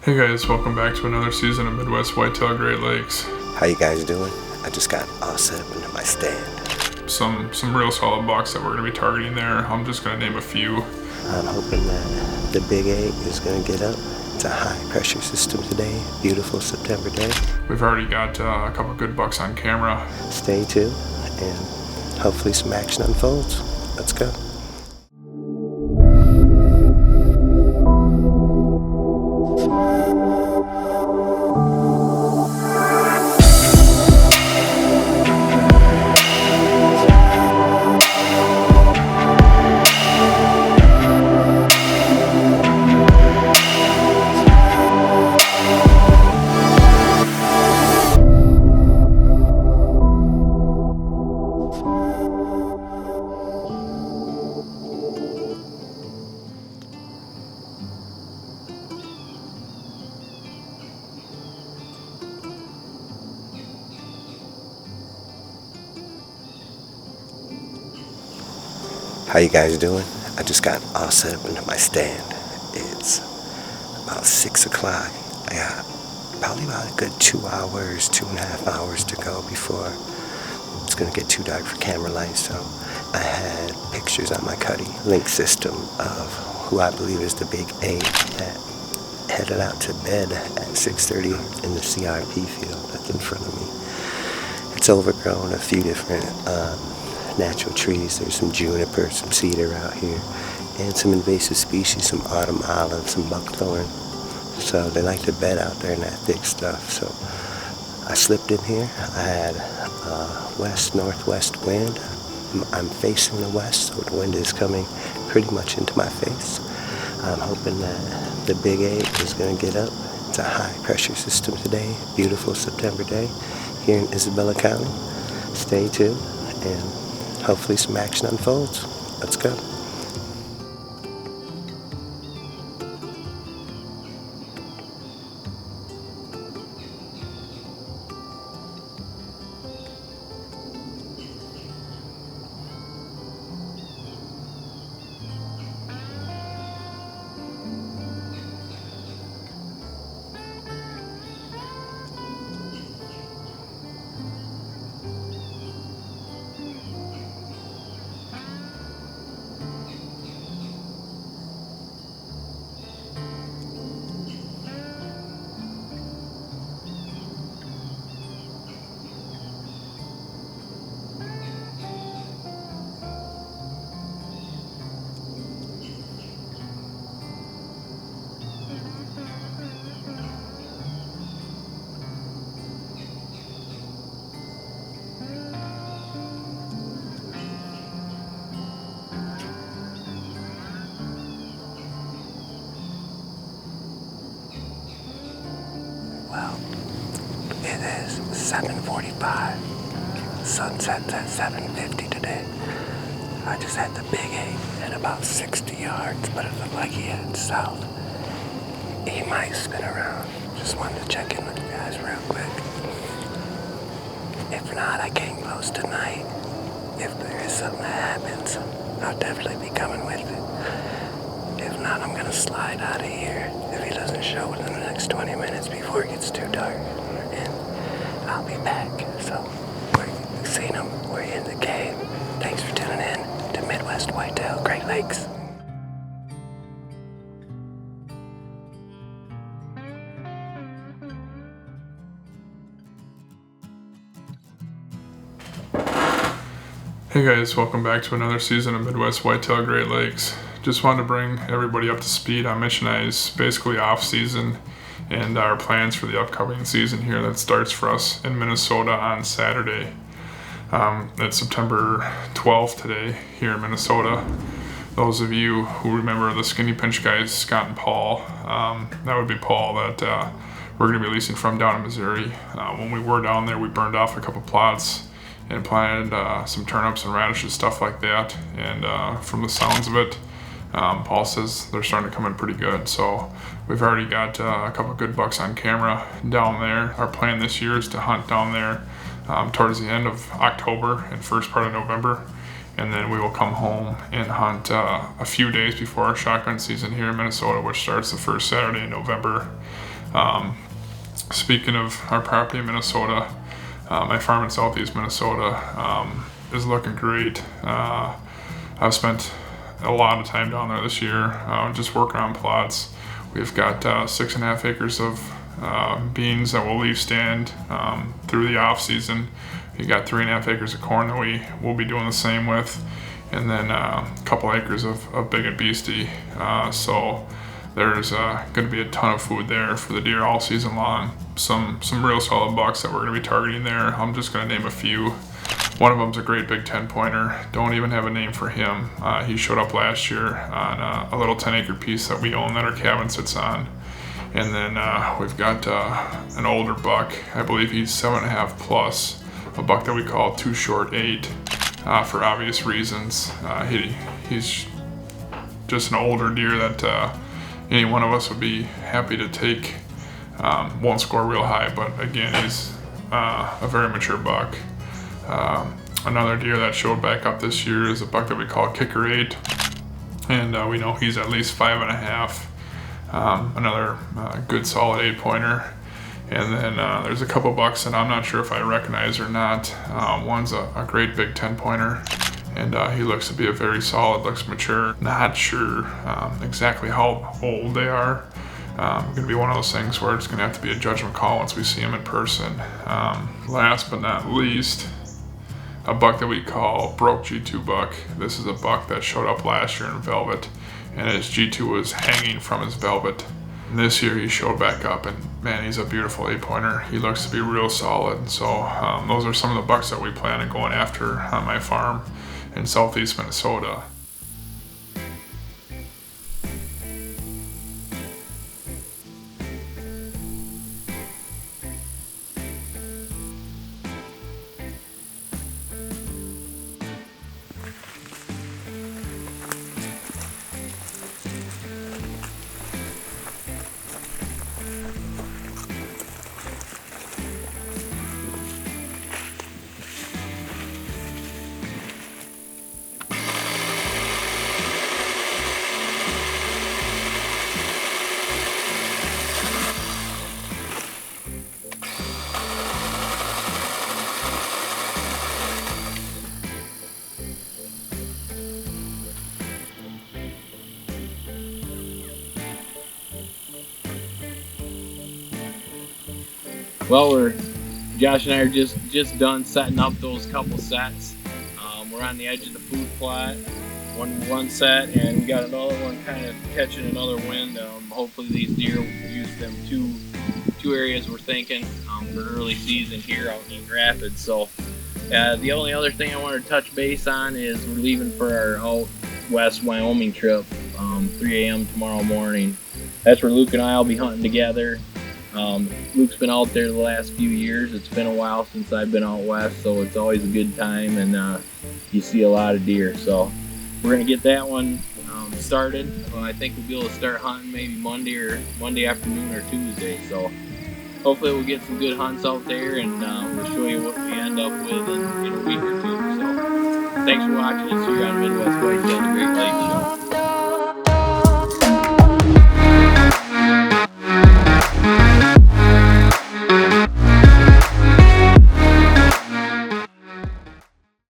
Hey guys, welcome back to another season of Midwest Whitetail Great Lakes. How you guys doing? I just got all set up into my stand. Some real solid bucks that we're going to be targeting there. I'm just going to name a few. I'm hoping that the Big 8 is going to get up. It's a high pressure system today. Beautiful September day. We've already got a couple good bucks on camera. Stay tuned and hopefully some action unfolds. Let's go. How you guys doing? I just got all set up into my stand. It's about 6 o'clock. I got probably about a good 2.5 hours to go before it's going to get too dark for camera light. So I had pictures on my Cuddy link system of who I believe is the Big 8 that headed out to bed at 6:30 in the CRP field that's in front of me. It's overgrown, a few different natural trees. There's some juniper, some cedar out here, and some invasive species, some autumn olive, some buckthorn. So they like to bed out there in that thick stuff. So I slipped in here. I had west-northwest wind. I'm facing the west, so the wind is coming pretty much into my face. I'm hoping that the Big 8 is going to get up. It's a high pressure system today. Beautiful September day here in Isabella County. Stay tuned and hopefully some action unfolds. Let's go. Well, it is 7:45. Sun sets at 7:50 today. I just had the Big 8 at about 60 yards, but it looked like he headed south. He might spin around. Just wanted to check in with you guys real quick. If not, I came close tonight. If there is something that happens, I'll definitely be coming with it. If not, I'm gonna slide out of here if he doesn't show within the next 20 minutes before it gets too dark. And I'll be back. So, we've seen him. We're in the game. Thanks for tuning in to Midwest Whitetail Great Lakes. Hey guys, welcome back to another season of Midwest Whitetail Great Lakes. Just wanted to bring everybody up to speed on Mission Eye's basically off season and our plans for the upcoming season here that starts for us in Minnesota on Saturday. It's September 12th today here in Minnesota. Those of you who remember the Skinny Pinch guys, Scott and Paul, that would be Paul that we're going to be releasing from down in Missouri. When we were down there, we burned off a couple plots and planted some turnips and radishes, stuff like that. And from the sounds of it, Paul says they're starting to come in pretty good. So we've already got a couple good bucks on camera down there. Our plan this year is to hunt down there towards the end of October and first part of November. And then we will come home and hunt a few days before our shotgun season here in Minnesota, which starts the first Saturday in November. Speaking of our property in Minnesota, my farm in southeast Minnesota is looking great. I've spent a lot of time down there this year, just working on plots. We've got 6.5 acres of beans that we'll leave stand through the off season. You got 3.5 acres of corn that we will be doing the same with, and then a couple acres of big and beastie. So there's going to be a ton of food there for the deer all season long. Some real solid bucks that we're going to be targeting there. I'm just going to name a few. One of them's a great big 10-pointer. Don't even have a name for him. He showed up last year on a little 10-acre piece that we own that our cabin sits on. And then we've got an older buck. I believe he's 7.5 plus. A buck that we call Too Short 8 for obvious reasons. He's just an older deer that any one of us would be happy to take. Won't score real high, but again, he's a very mature buck. Another deer that showed back up this year is a buck that we call Kicker 8, and we know he's at least 5.5. Another good solid 8-pointer. And then there's a couple bucks that I'm not sure if I recognize or not. One's a great big 10-pointer, and he looks to be a very solid, looks mature. Not sure exactly how old they are. Going to be one of those things where it's going to have to be a judgment call once we see him in person. Last but not least, a buck that we call Broke G2 buck. This is a buck that showed up last year in velvet, and his G2 was hanging from his velvet. And this year he showed back up, and man, he's a beautiful 8-pointer. He looks to be real solid. So those are some of the bucks that we plan on going after on my farm in southeast Minnesota. Well, Josh and I are just done setting up those couple sets. We're on the edge of the food plot, one set, and we got another one kind of catching another wind. Hopefully these deer will use them two areas we're thinking for early season here out in Eaton Rapids. So the only other thing I wanted to touch base on is we're leaving for our out west Wyoming trip, 3 a.m. tomorrow morning. That's where Luke and I will be hunting together. Luke's been out there the last few years. It's been a while since I've been out west, so it's always a good time, and you see a lot of deer. So we're going to get that one started. I think we'll be able to start hunting maybe Monday afternoon or Tuesday. So hopefully we'll get some good hunts out there, and we'll show you what we end up with in a week or two. So thanks for watching. See you on